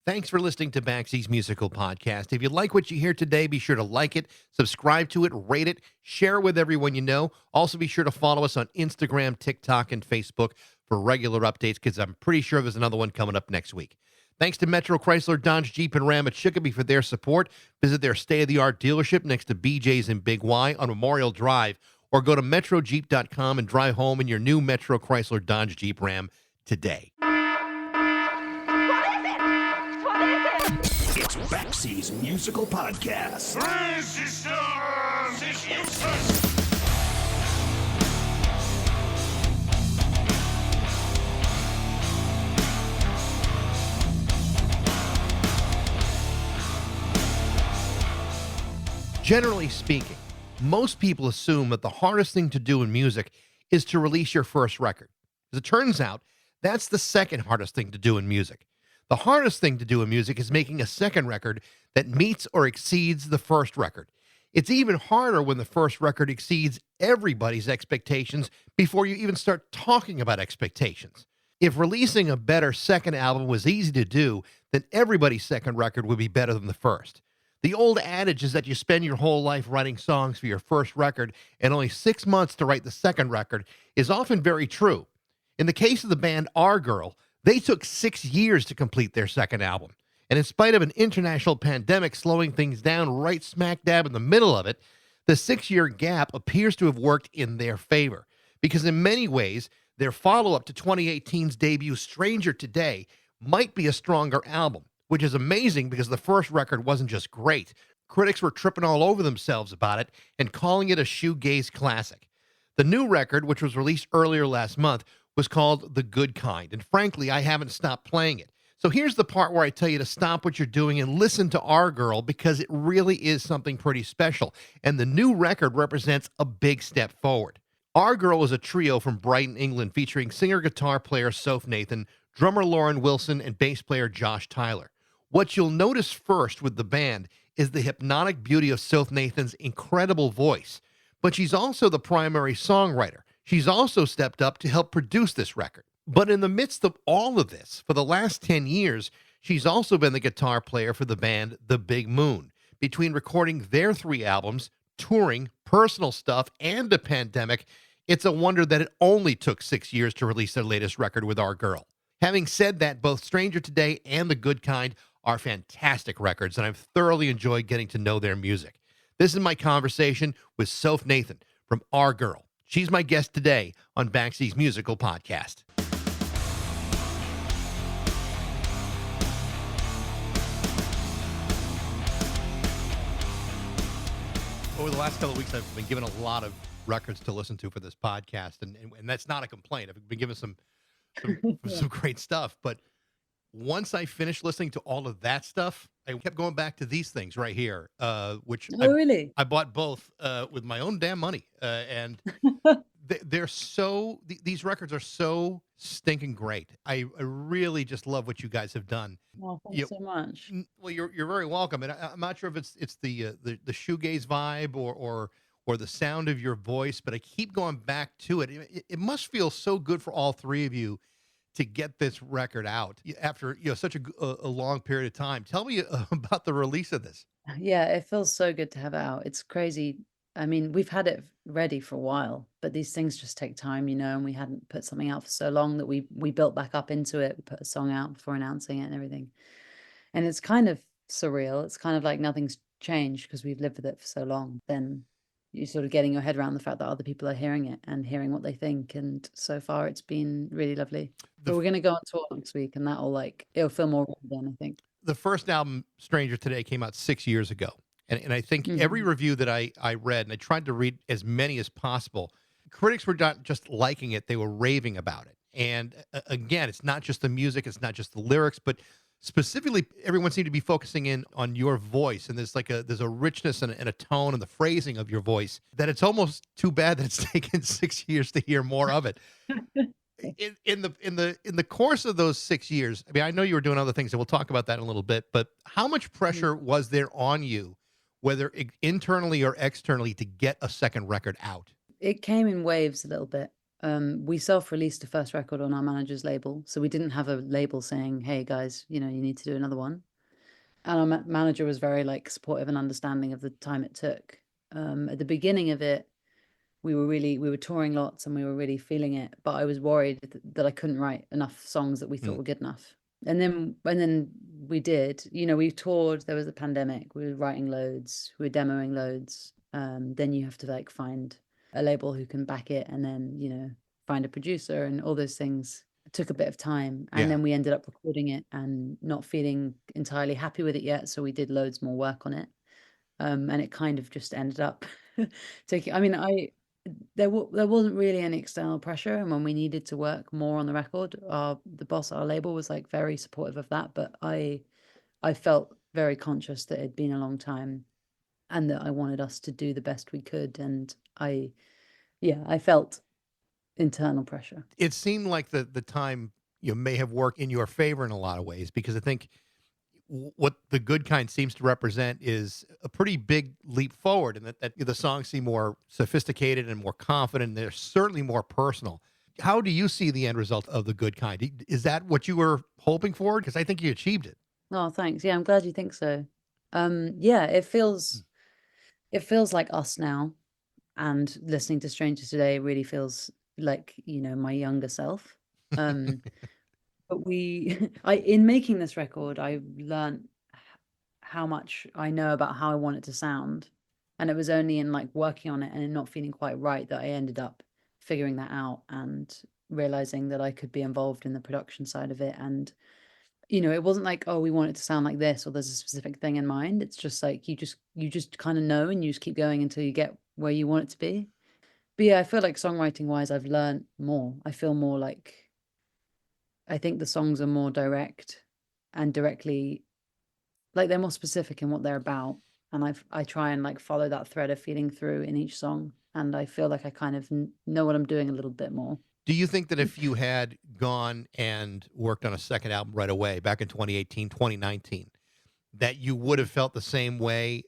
Thanks for listening to Baxie's Musical Podcast. If you like what you hear today, be sure to like it, subscribe to it, rate it, share it with everyone you know. Also, be sure to follow us on Instagram, TikTok, and Facebook for regular updates, because I'm pretty sure there's another one coming up next week. Thanks to Metro Chrysler, Dodge, Jeep, and Ram at Chicopee for their support. Visit their state-of-the-art dealership next to BJ's in Big Y on Memorial Drive, or go to metrojeep.com and drive home in your new Metro Chrysler, Dodge, Jeep, Ram today. It's Baxie's Musical Podcast. Generally speaking, most people assume that the hardest thing to do in music is to release your first record. As it turns out, that's the second hardest thing to do in music. The hardest thing to do in music is making a second record that meets or exceeds the first record. It's even harder when the first record exceeds everybody's expectations before you even start talking about expectations. If releasing a better second album was easy to do, then everybody's second record would be better than the first. The old adage is that you spend your whole life writing songs for your first record and only 6 months to write the second record is often very true. In the case of the band Our Girl, they took 6 years to complete their second album. And in spite of an international pandemic slowing things down right smack dab in the middle of it, the 6-year gap appears to have worked in their favor. Because in many ways, their follow-up to 2018's debut Stranger Today might be a stronger album, which is amazing because the first record wasn't just great. Critics were tripping all over themselves about it and calling it a shoegaze classic. The new record, which was released earlier last month, was called The Good Kind, and frankly, I haven't stopped playing it. So here's the part where I tell you to stop what you're doing and listen to Our Girl, because it really is something pretty special, and the new record represents a big step forward. Our Girl is a trio from Brighton, England, featuring singer-guitar player Soph Nathan, drummer Lauren Wilson, and bass player Josh Tyler. What you'll notice first with the band is the hypnotic beauty of Soph Nathan's incredible voice, but she's also the primary songwriter. She's also stepped up to help produce this record. But in the midst of all of this, for the last 10 years, she's also been the guitar player for the band The Big Moon. Between recording their 3 albums, touring, personal stuff, and the pandemic, it's a wonder that it only took 6 years to release their latest record with Our Girl. Having said that, both Stranger Today and The Good Kind are fantastic records, and I've thoroughly enjoyed getting to know their music. This is my conversation with Soph Nathan from Our Girl. She's my guest today on Baxie's Musical Podcast. Over the last couple of weeks, I've been given a lot of records to listen to for this podcast, and that's not a complaint. I've been given some great stuff, but once I finished listening to all of that stuff, I kept going back to these things right here, which really? I bought both with my own damn money, and they're so these records are so stinking great. I really just love what you guys have done. Well, thanks so much. Well, you're very welcome, and I'm not sure if it's the shoegaze vibe or the sound of your voice, but I keep going back to it. It must feel so good for all three of you to get this record out after such a long period of time. Tell me about the release of this. Yeah, it feels so good to have it out. It's crazy. I mean, we've had it ready for a while, but these things just take time, and we hadn't put something out for so long that we built back up into it. We put a song out before announcing it and everything. And it's kind of surreal. It's kind of like nothing's changed because we've lived with it for so long. Then you're sort of getting your head around the fact that other people are hearing it and hearing what they think. And so far it's been really lovely. But we're going to go on tour next week, and it'll feel more real then, I think. The first album, Stranger Today, came out 6 years ago. And I think every review that I read, and I tried to read as many as possible, critics were not just liking it, they were raving about it. And again, it's not just the music, it's not just the lyrics, but specifically, everyone seemed to be focusing in on your voice. And there's a richness and a tone and the phrasing of your voice that it's almost too bad that it's taken 6 years to hear more of it. In the course of those 6 years, I mean, I know you were doing other things, and we'll talk about that in a little bit, but how much pressure was there on you, whether internally or externally, to get a second record out? It came in waves a little bit. We self-released the first record on our manager's label, so we didn't have a label saying, "Hey guys, you need to do another one." And our manager was very like supportive and understanding of the time it took. At the beginning of it, we were touring lots and we were really feeling it, but I was worried that I couldn't write enough songs that we thought were good enough. And then we did. We toured. There was a pandemic. We were writing loads. We were demoing loads. Then you have to like find a label who can back it, and then find a producer and all those things. It took a bit of time, and then we ended up recording it and not feeling entirely happy with it yet. So we did loads more work on it, and it kind of just ended up taking. I mean, there wasn't really any external pressure, and when we needed to work more on the record, the boss, our label, was like very supportive of that. But I felt very conscious that it'd been a long time, and that I wanted us to do the best we could, and I felt internal pressure. It seemed like the time may have worked in your favor in a lot of ways, because I think what the good kind seems to represent is a pretty big leap forward, and that the songs seem more sophisticated and more confident. And they're certainly more personal. How do you see the end result of the good kind? Is that what you were hoping for? Because I think you achieved it. Oh, thanks. Yeah, I'm glad you think so. Yeah, it feels like us now, and listening to Strangers Today really feels like my younger self. But in making this record, I learned how much I know about how I want it to sound, and it was only in like working on it and it not feeling quite right that I ended up figuring that out and realizing that I could be involved in the production side of it. And it wasn't like, oh, we want it to sound like this, or there's a specific thing in mind. It's just like you just kind of know, and you just keep going until you get where you want it to be. But yeah, I feel like songwriting wise, I've learned more. I feel more like, I think the songs are more direct and directly, like they're more specific in what they're about. And I try and like follow that thread of feeling through in each song. And I feel like I kind of know what I'm doing a little bit more. Do you think that if you had gone and worked on a second album right away back in 2018, 2019, that you would have felt the same way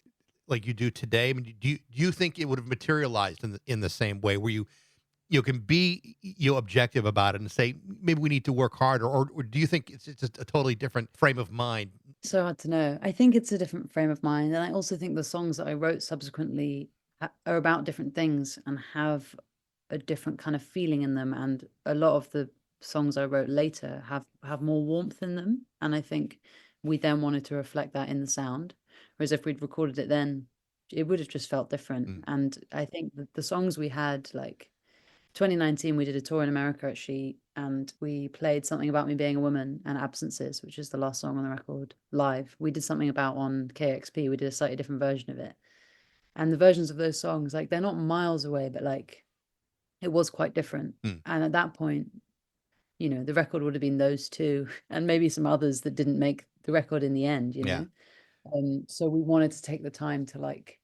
like you do today? I mean, do you think it would have materialized in the same way, where you can be objective about it and say maybe we need to work harder, or do you think it's just a totally different frame of mind? So hard to know. I think it's a different frame of mind, and I also think the songs that I wrote subsequently are about different things and have a different kind of feeling in them. And a lot of the songs I wrote later have more warmth in them, and I think we then wanted to reflect that in the sound. Whereas if we'd recorded it then, it would have just felt different. And I think the songs we had, like 2019, we did a tour in America at She, and we played Something About Me Being a Woman and Absences, which is the last song on the record, live. We did something about on KXP. We did a slightly different version of it. And the versions of those songs, like they're not miles away, but like it was quite different. And at that point, the record would have been those two and maybe some others that didn't make the record in the end, Yeah. So we wanted to take the time to like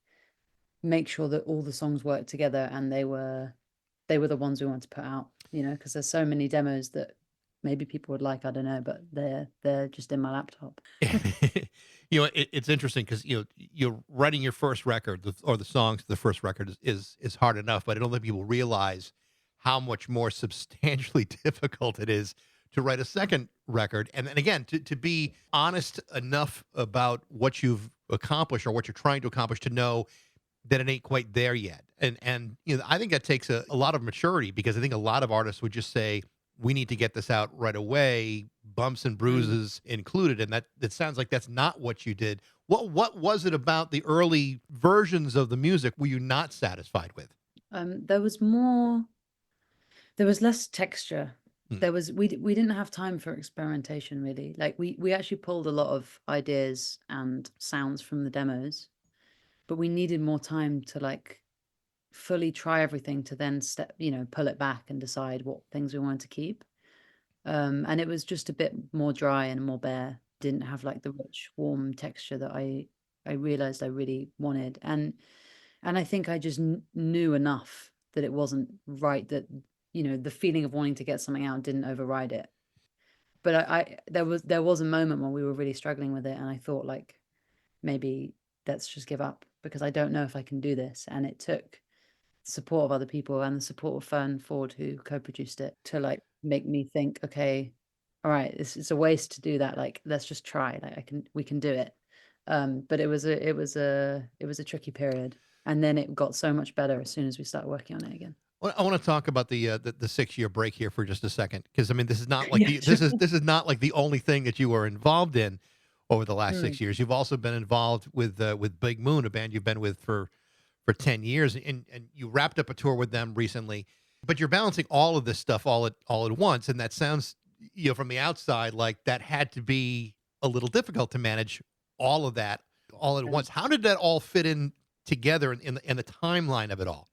make sure that all the songs worked together, and they were the ones we wanted to put out, because there's so many demos that maybe people would like, I don't know, but they're just in my laptop. It's interesting because you're writing your first record, or the songs to the first record is hard enough, but I don't think people realize how much more substantially difficult it is to write a second record. And then again, to be honest enough about what you've accomplished or what you're trying to accomplish, to know that it ain't quite there yet. And I think that takes a lot of maturity, because I think a lot of artists would just say, we need to get this out right away, bumps and bruises included. And that sounds like that's not what you did. What was it about the early versions of the music were you not satisfied with? There was less texture. We didn't have time for experimentation, really. Like we actually pulled a lot of ideas and sounds from the demos, but we needed more time to like fully try everything, to then pull it back and decide what things we wanted to keep. And it was just a bit more dry and more bare. Didn't have like the rich, warm texture that I realized I really wanted. And I think I just knew enough that it wasn't right, that the feeling of wanting to get something out didn't override it. But there was a moment when we were really struggling with it, and I thought, like, maybe let's just give up, because I don't know if I can do this. And it took support of other people and the support of Fern Ford, who co-produced it, to like make me think, okay, all right, it's a waste to do that. Like, let's just try. Like, we can do it. But it was a tricky period, and then it got so much better as soon as we started working on it again. Well, I want to talk about the 6 year break here for just a second, because I mean this is not like Yeah, this sure. is not like the only thing that you were involved in over the last Mm. 6 years. You've also been involved with Big Moon, a band you've been with for 10 years, and you wrapped up a tour with them recently. But you're balancing all of this stuff all at once, and that sounds, from the outside, like that had to be a little difficult to manage all of that all at once. How did that all fit in together in the timeline of it all?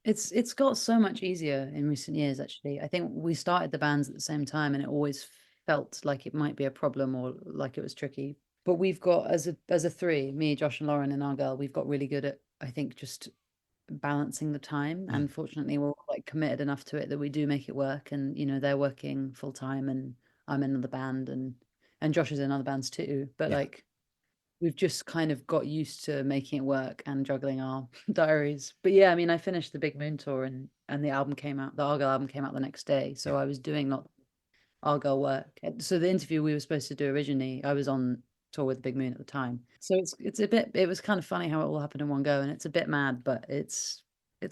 It's got so much easier in recent years, actually. I think we started the bands at the same time, and it always felt like it might be a problem or like it was tricky. But we've got, as a three, me, Josh, and Lauren, and our girl, we've got really good at, I think, just balancing the time. Mm. And fortunately, we're all like committed enough to it that we do make it work. And they're working full time, and I'm in another band, and Josh is in other bands too. But Yeah. like, we've just kind of got used to making it work and juggling our diaries. But yeah, I mean, I finished the Big Moon tour, and the album came out, the Argyle album came out the next day. So Yeah. I was doing not Argyle work. So the interview we were supposed to do originally, I was on tour with Big Moon at the time. So it was kind of funny how it all happened in one go, and it's a bit mad, but it's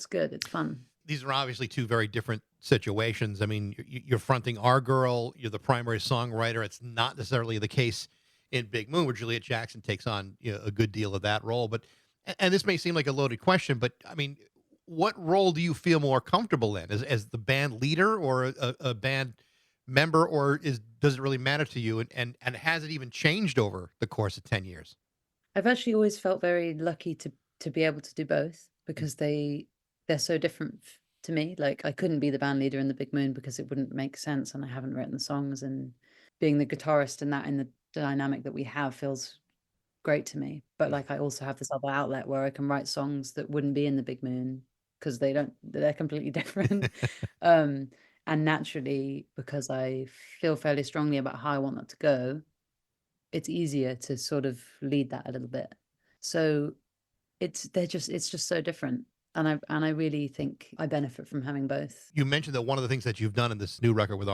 good. It's fun. These are obviously two very different situations. I mean, you're fronting Our Girl, you're the primary songwriter. It's not necessarily the case in Big Moon, where Juliet Jackson takes on, a good deal of that role. But and this may seem like a loaded question, but I mean, what role do you feel more comfortable in, as the band leader or a band member, or does it really matter to you? And has it even changed over the course of 10 years? I've actually always felt very lucky to be able to do both, because they're so different to me. Like, I couldn't be the band leader in the Big Moon because it wouldn't make sense, and I haven't written the songs, and being the guitarist in the dynamic that we have feels great to me. But like, I also have this other outlet where I can write songs that wouldn't be in the Big Moon because they're completely different. um and naturally, because I feel fairly strongly about how I want that to go, it's easier to sort of lead that a little bit. So it's just so different. And I really think I benefit from having both. You mentioned that one of the things that you've done in this new record with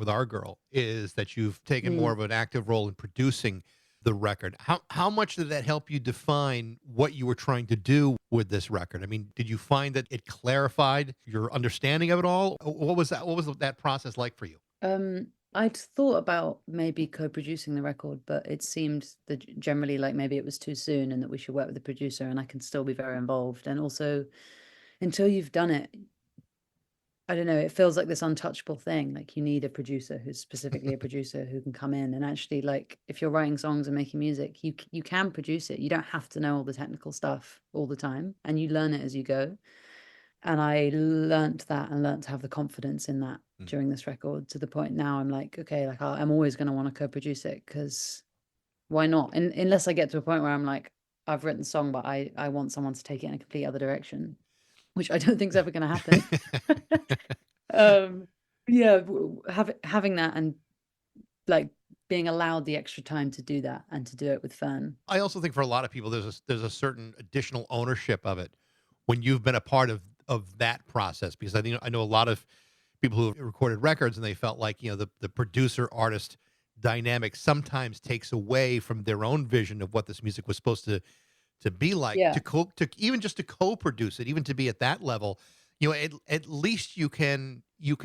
Our Girl is that you've taken more Mm. of an active role in producing the record. How much did that help you define what you were trying to do with this record? I mean, did you find that it clarified your understanding of it all? What was that? What was that process like for you? I'd thought about maybe co-producing the record, but it seemed that generally, like, maybe it was too soon and that we should work with the producer, and I can still be very involved. And also, until you've done it, I don't know, it feels like this untouchable thing. Like, you need a producer who's specifically a producer who can come in and actually, like, if you're writing songs and making music, you can produce it. You don't have to know all the technical stuff all the time, and you learn it as you go. And I learnt that, and learnt to have the confidence in that Mm. during this record, to the point now I'm like, okay, like, I'm always going to want to co-produce it, because why not? And unless I get to a point where I'm like, I've written the song, but I want someone to take it in a complete other direction, which I don't think is ever going to happen. um, yeah, having that, and like being allowed the extra time to do that and to do it with Fern. I also think for a lot of people, there's a certain additional ownership of it when you've been a part of that process. Because I know a lot of people who have recorded records, and they felt like, the producer artist dynamic sometimes takes away from their own vision of what this music was supposed to be like, Yeah. to even just to co-produce it, even to be at that level. At least you can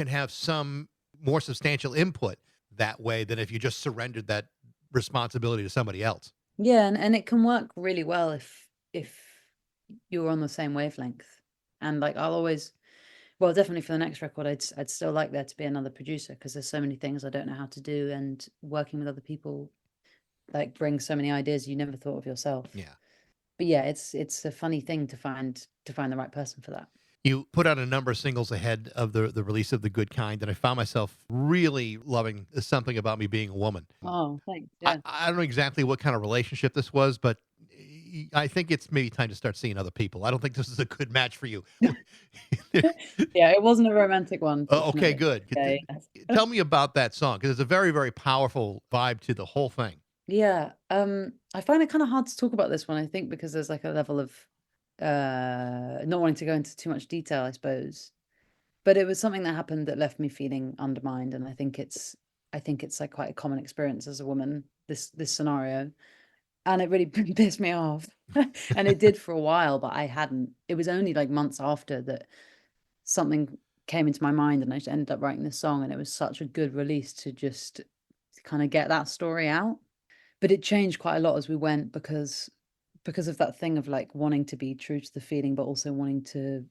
have some more substantial input that way than if you just surrendered that responsibility to somebody else. Yeah, and it can work really well if you're on the same wavelength. And like, I'll always, well, definitely for the next record, I'd still like there to be another producer, because there's so many things I don't know how to do, and working with other people like brings so many ideas you never thought of yourself. Yeah. But yeah, it's a funny thing to find the right person for that. You put out a number of singles ahead of the release of The Good Kind, and I found myself really loving Something About Me Being a Woman. Oh, thanks. I, Yeah. I don't know exactly what kind of relationship this was, but I think it's maybe time to start seeing other people. I don't think this is a good match for you. Yeah, it wasn't a romantic one. Oh, okay, fortunately. good. Yeah, yes. Tell me about that song, because it's a very, very powerful vibe to the whole thing. Yeah, I find it kind of hard to talk about this one, I think, because there's like a level of not wanting to go into too much detail, I suppose, but it was something that happened that left me feeling undermined, and I think it's like quite a common experience as a woman, this scenario, and it really pissed me off. And it did for a while, but it was only like months after that something came into my mind, and I just ended up writing this song, and it was such a good release to just kind of get that story out. But it changed quite a lot as we went, because of that thing of like wanting to be true to the feeling, but also wanting to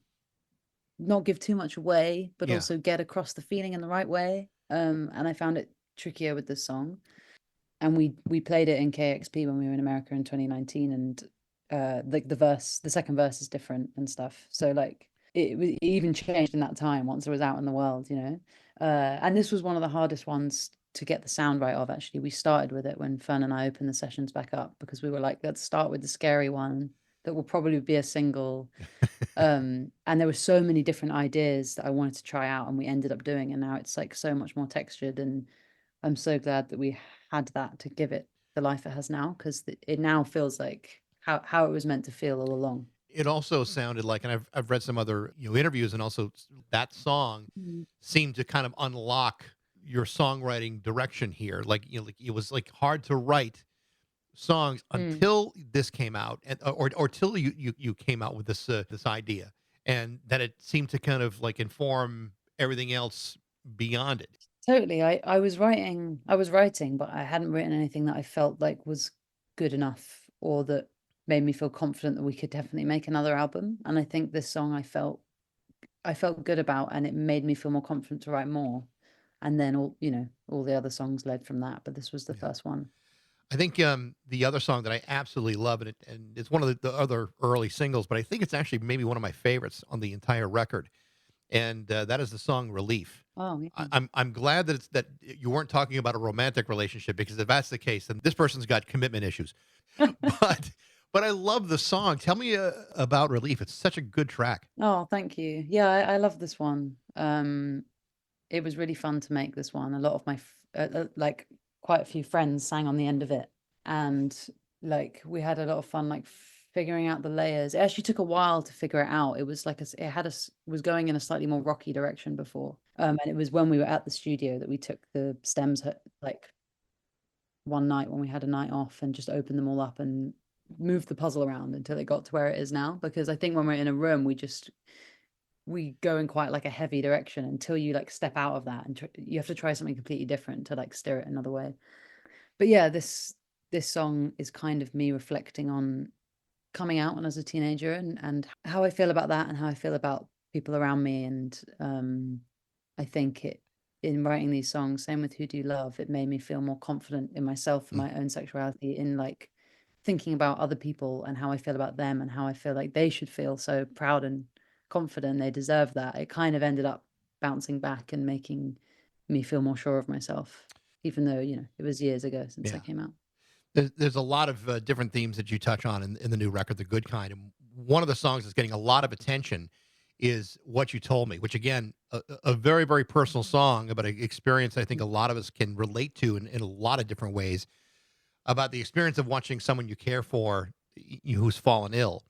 not give too much away, but Yeah. also get across the feeling in the right way. And I found it trickier with this song. And we played it in KXP when we were in America in 2019, and like the second verse is different and stuff. So like it even changed in that time once it was out in the world, you know. And this was one of the hardest ones to get the sound right of. Actually, we started with it when Fern and I opened the sessions back up, because we were like, let's start with the scary one that will probably be a single. And there were so many different ideas that I wanted to try out, and we ended up doing, and now it's like so much more textured, and I'm so glad that we had that to give it the life it has now, because it now feels like how it was meant to feel all along. It also sounded like, and I've read some other interviews, and also that song Mhm. seemed to kind of unlock your songwriting direction here. Like like it was like hard to write songs Mm. until this came out, and or till you came out with this idea, and that it seemed to kind of like inform everything else beyond it. Totally. I was writing, but I hadn't written anything that I felt like was good enough, or that made me feel confident that we could definitely make another album. And I think this song I felt good about, and it made me feel more confident to write more. And then all the other songs led from that, but this was the Yeah. first one. I think the other song that I absolutely love, and it's one of the other early singles, but I think it's actually maybe one of my favorites on the entire record, and that is the song "Relief." Oh, yeah. I'm glad that that you weren't talking about a romantic relationship, because if that's the case, then this person's got commitment issues. But I love the song. Tell me about "Relief." It's such a good track. Oh, thank you. Yeah, I love this one. It was really fun to make this one. A lot of like quite a few friends sang on the end of it, and like we had a lot of fun like figuring out the layers. It actually took a while to figure it out. It was like was going in a slightly more rocky direction before. And it was when we were at the studio that we took the stems like one night when we had a night off, and just opened them all up and moved the puzzle around until it got to where it is now. Because I think when we're in a room, we go in quite like a heavy direction until you like step out of that, and you have to try something completely different to like steer it another way. But yeah, this song is kind of me reflecting on coming out when I was a teenager, and how I feel about that, and how I feel about people around me. And I think in writing these songs, same with Who Do You Love, it made me feel more confident in myself and Mm. my own sexuality, in like thinking about other people and how I feel about them, and how I feel like they should feel so proud and confident they deserve that. It kind of ended up bouncing back and making me feel more sure of myself, even though, it was years ago since I Yeah. came out. There's a lot of different themes that you touch on in the new record, The Good Kind. And one of the songs that's getting a lot of attention is What You Told Me, which, again, a very, very personal song about an experience I think a lot of us can relate to in a lot of different ways, about the experience of watching someone you care for who's fallen ill,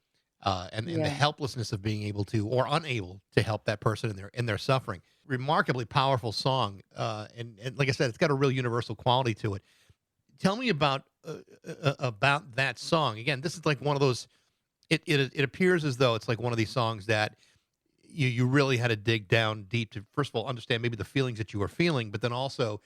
and the Yeah. helplessness of being able to or unable to help that person in their suffering. Remarkably powerful song, and like I said, it's got a real universal quality to it. Tell me about that song. Again, this is like one of those. It appears as though it's like one of these songs that you really had to dig down deep to, first of all, understand maybe the feelings that you were feeling, but then also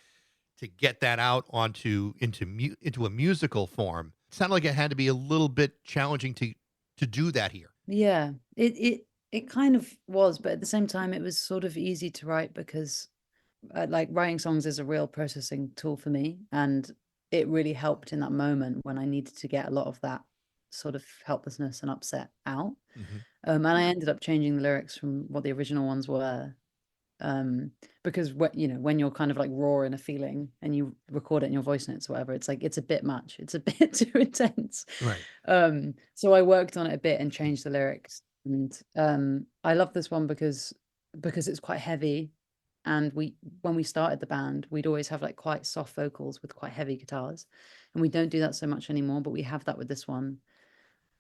to get that out into a musical form. It sounded like it had to be a little bit challenging to do that here. Yeah. It kind of was, but at the same time, it was sort of easy to write, because like writing songs is a real processing tool for me, and it really helped in that moment when I needed to get a lot of that sort of helplessness and upset out. Hmm. And I ended up changing the lyrics from what the original ones were, um, because when you're kind of like raw in a feeling and you record it in your voice notes or whatever, it's like it's a bit much, it's a bit too intense. Right. So I worked on it a bit and changed the lyrics, and I love this one because it's quite heavy. And when we started the band, we'd always have like quite soft vocals with quite heavy guitars, and we don't do that so much anymore, but we have that with this one.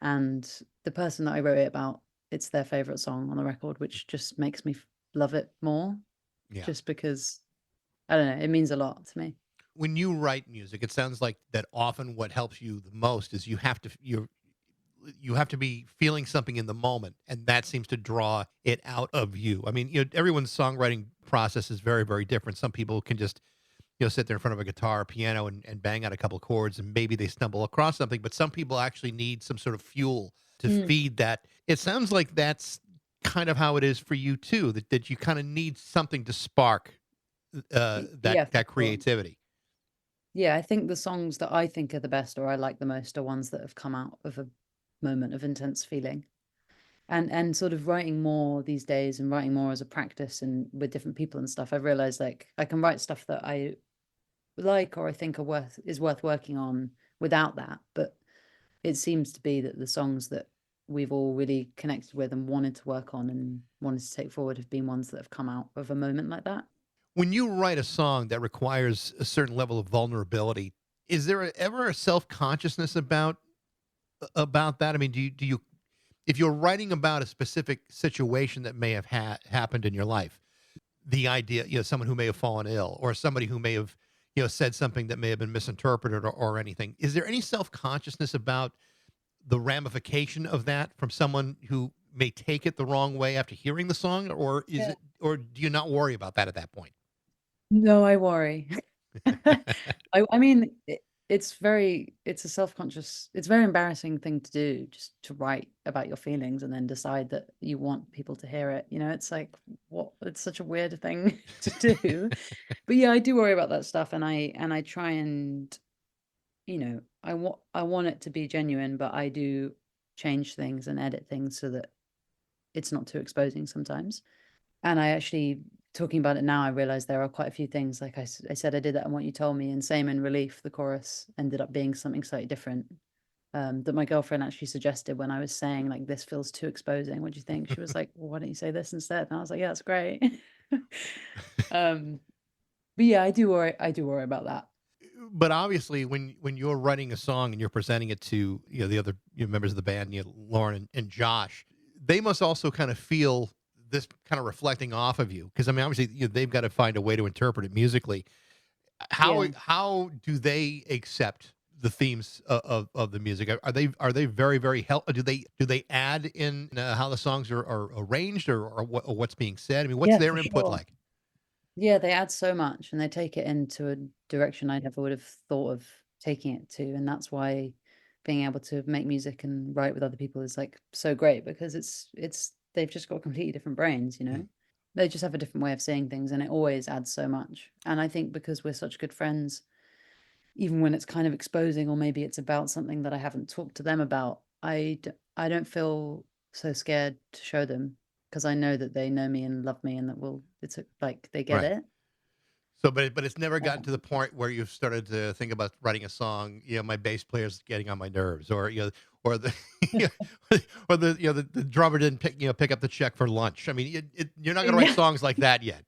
And the person that I wrote it about, it's their favorite song on the record, which just makes me love it more. Yeah. Just because, I don't know, it means a lot to me. When you write music, it sounds like that often what helps you the most is you have to be feeling something in the moment, and that seems to draw it out of you. I mean, everyone's songwriting process is very, very different. Some people can just, sit there in front of a guitar or piano and bang out a couple chords, and maybe they stumble across something, but some people actually need some sort of fuel to feed that. It sounds like that's kind of how it is for you too, that you kind of need something to spark Yeah, that for sure. creativity. Yeah, I think the songs that I think are the best or I like the most are ones that have come out of a moment of intense feeling. And sort of writing more these days and writing more as a practice and with different people and stuff, I've realized like I can write stuff that I like or I think is worth working on without that. But it seems to be that the songs that we've all really connected with and wanted to work on and wanted to take forward have been ones that have come out of a moment like that. When you write a song that requires a certain level of vulnerability, is there ever a self-consciousness about that? I mean, do you if you're writing about a specific situation that may have happened in your life, the idea, someone who may have fallen ill or somebody who may have, said something that may have been misinterpreted or anything, is there any self-consciousness about the ramification of that from someone who may take it the wrong way after hearing the song, or is Yeah. it, or do you not worry about that at that point? No, I worry. I mean, it's a self-conscious, it's a very embarrassing thing to do, just to write about your feelings and then decide that you want people to hear it. It's like, what, it's such a weird thing to do. But yeah, I do worry about that stuff, and I try and, I want it to be genuine, but I do change things and edit things so that it's not too exposing sometimes. And I actually, talking about it now, I realize there are quite a few things. Like I said, I did that and what you told me, and same in Relief, the chorus ended up being something slightly different. That my girlfriend actually suggested when I was saying like, this feels too exposing. What do you think? She was like, well, why don't you say this instead? And I was like, yeah, that's great. um, but yeah, I do worry about that. But obviously, when you're writing a song and you're presenting it to the other members of the band, Lauren and Josh, they must also kind of feel this kind of reflecting off of you, because I mean, obviously, they've got to find a way to interpret it musically. Yeah. How do they accept the themes of the music? Are they very, very do they add in how the songs are arranged, or what's being said? I mean, what's Yeah, their for input sure. like? Yeah, they add so much and they take it into a direction I never would have thought of taking it to. And that's why being able to make music and write with other people is like so great, because it's they've just got completely different brains. They just have a different way of seeing things, and it always adds so much. And I think because we're such good friends, even when it's kind of exposing or maybe it's about something that I haven't talked to them about, I don't feel so scared to show them, because I know that they know me and love me and that like they get Right. it. So, but it's never gotten to the point where you've started to think about writing a song. My bass player's getting on my nerves, or the, you or the drummer didn't pick up the check for lunch. I mean, you're not going to write Yeah. songs like that yet.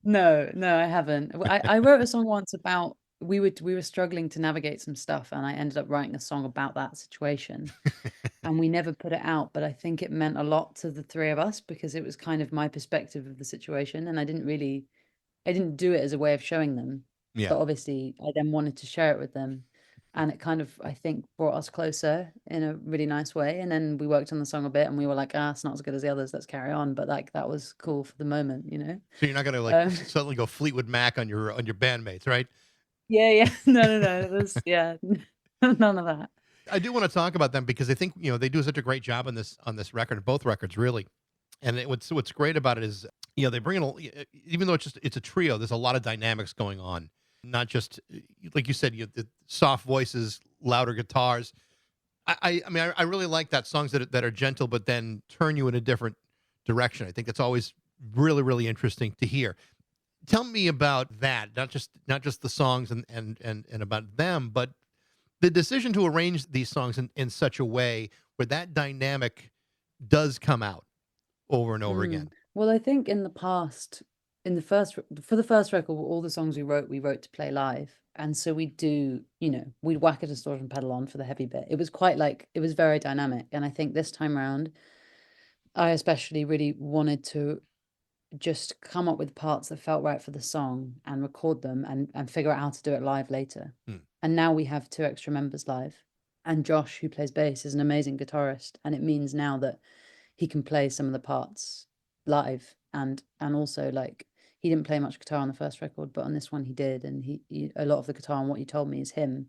No, no, I haven't. I wrote a song once about, we were struggling to navigate some stuff, and I ended up writing a song about that situation. And we never put it out, but I think it meant a lot to the three of us because it was kind of my perspective of the situation, and I didn't do it as a way of showing them, Yeah. but obviously I then wanted to share it with them. And it kind of, I think, brought us closer in a really nice way. And then we worked on the song a bit and we were like, it's not as good as the others. Let's carry on. But like, that was cool for the moment. So you're not going to like Um, suddenly go Fleetwood Mac on your bandmates, right? yeah, yeah. No, no, no. Yeah, none of that. I do want to talk about them because I think they do such a great job on this record, both records really. And what's great about it is they bring in even though it's a trio, there's a lot of dynamics going on. Not just like you said, the soft voices, louder guitars. I mean, I really like that, songs that are gentle but then turn you in a different direction. I think that's always really, really interesting to hear. Tell me about that, not just the songs and about them, but the decision to arrange these songs in such a way where that dynamic does come out over and over Mm. again. Well, I think in the past, in the first for the first record, all the songs we wrote to play live. And so we do, we'd whack a distortion pedal on for the heavy bit. It was quite like, it was very dynamic. And I think this time around, I especially really wanted to just come up with parts that felt right for the song and record them and figure out how to do it live later. And now we have 2 extra members live. And Josh, who plays bass, is an amazing guitarist. And it means now that he can play some of the parts live. And also, like, he didn't play much guitar on the first record, but on this one he did. And he a lot of the guitar on what you told me is him.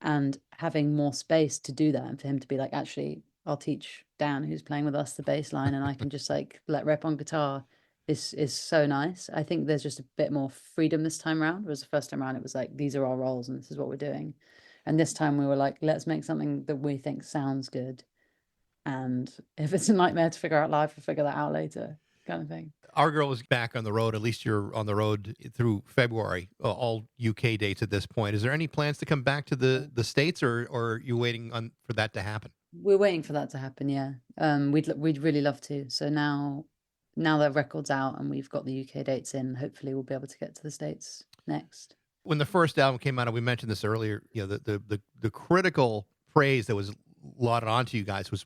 And having more space to do that, and for him to be like, actually, I'll teach Dan, who's playing with us, the bass line, and I can just like let rep on guitar, is so nice. I think there's just a bit more freedom this time around, whereas the first time around it was like, these are our roles and this is what we're doing. And this time we were like, let's make something that we think sounds good. And if it's a nightmare to figure out live, we'll figure that out later, kind of thing. Our Girl is back on the road. At least you're on the road through February, all UK dates at this point. Is there any plans to come back to the States, or are you waiting for that to happen? We're waiting for that to happen, yeah. We'd really love to. So now the record's out and we've got the UK dates in, hopefully we'll be able to get to the States next. When the first album came out, and we mentioned this earlier, the critical praise that was lauded onto you guys was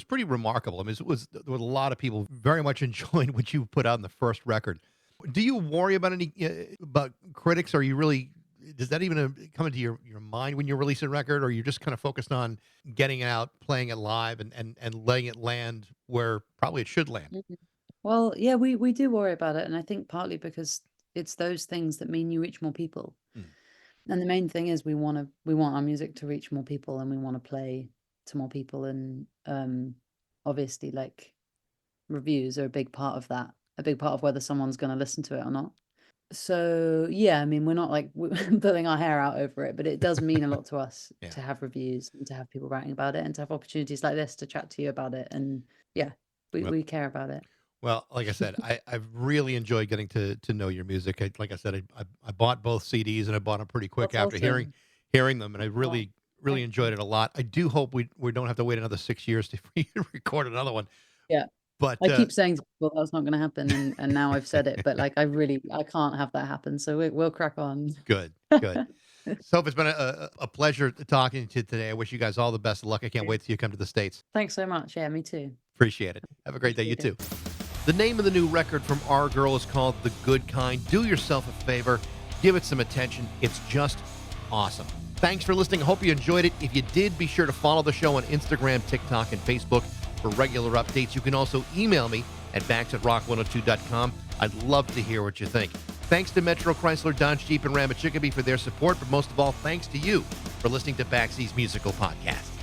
pretty remarkable. I mean, there was a lot of people very much enjoying what you put out in the first record. Do you worry about about critics? Or does that even come into your mind when you release a record, or you're just kind of focused on getting it out, playing it live, and letting it land where probably it should land? Well, yeah, we do worry about it, and I think partly because it's those things that mean you reach more people. And the main thing is we want our music to reach more people, and we want to play to more people. And obviously, like, reviews are a big part of that, a big part of whether someone's going to listen to it or not. So yeah, I mean, we're not like pulling our hair out over it, but it does mean a lot to us to have reviews and to have people writing about it and to have opportunities like this to chat to you about it. And yeah, we care about it. Well, like I said, I've really enjoyed getting to know your music. Like I said, I bought both CDs, and I bought them pretty quick after hearing them, and I really enjoyed it a lot. I do hope we don't have to wait another 6 years to record another one. Yeah. But I keep saying to people that's not going to happen, and now I've said it, but like I can't have that happen. So we'll crack on. Good. Soph, it's been a pleasure talking to you today. I wish you guys all the best of luck. I can't wait till you come to the States. Thanks so much. Yeah, me too. Appreciate it. Have a great day. You too. The name of the new record from Our Girl is called The Good Kind. Do yourself a favor. Give it some attention. It's just awesome. Thanks for listening. I hope you enjoyed it. If you did, be sure to follow the show on Instagram, TikTok, and Facebook for regular updates. You can also email me at bax@rock102.com. I'd love to hear what you think. Thanks to Metro, Chrysler, Dodge, Jeep, and Ram at Chicopee for their support, but most of all, thanks to you for listening to Baxie's Musical Podcast.